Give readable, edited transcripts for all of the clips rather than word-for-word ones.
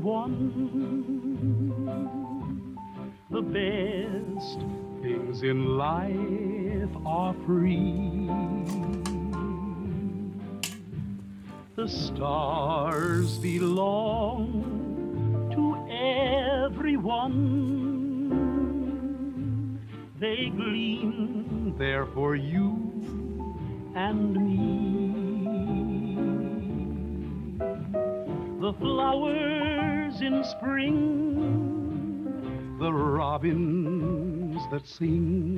everyone. The best things in life are free. The stars belong to everyone. They gleam there for you and me. The flowers in spring, the robins that sing,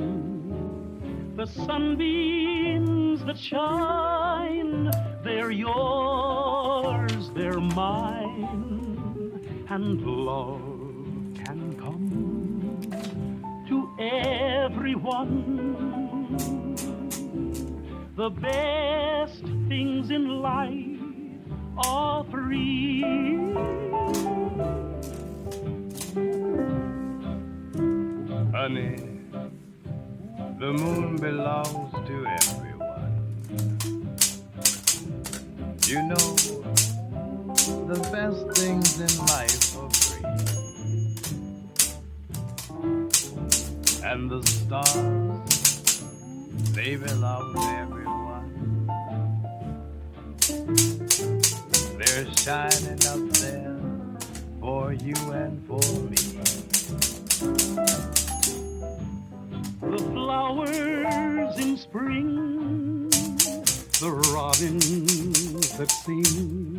the sunbeams that shine, they're yours, they're mine, and love can come to everyone. The best things in life are free. Honey, the moon belongs to everyone. You know, the best things in life are free. And the stars, they belong to everyone. They're shining up there for you and for me. The flowers in spring, the robins that sing,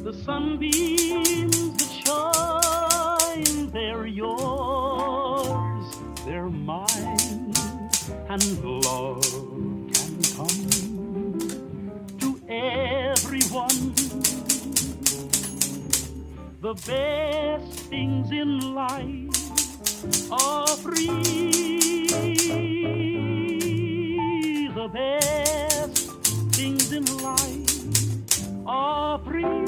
the sunbeams that shine, they're yours, they're mine, and love can come to everyone. The best things in life are free. The best things in life are free.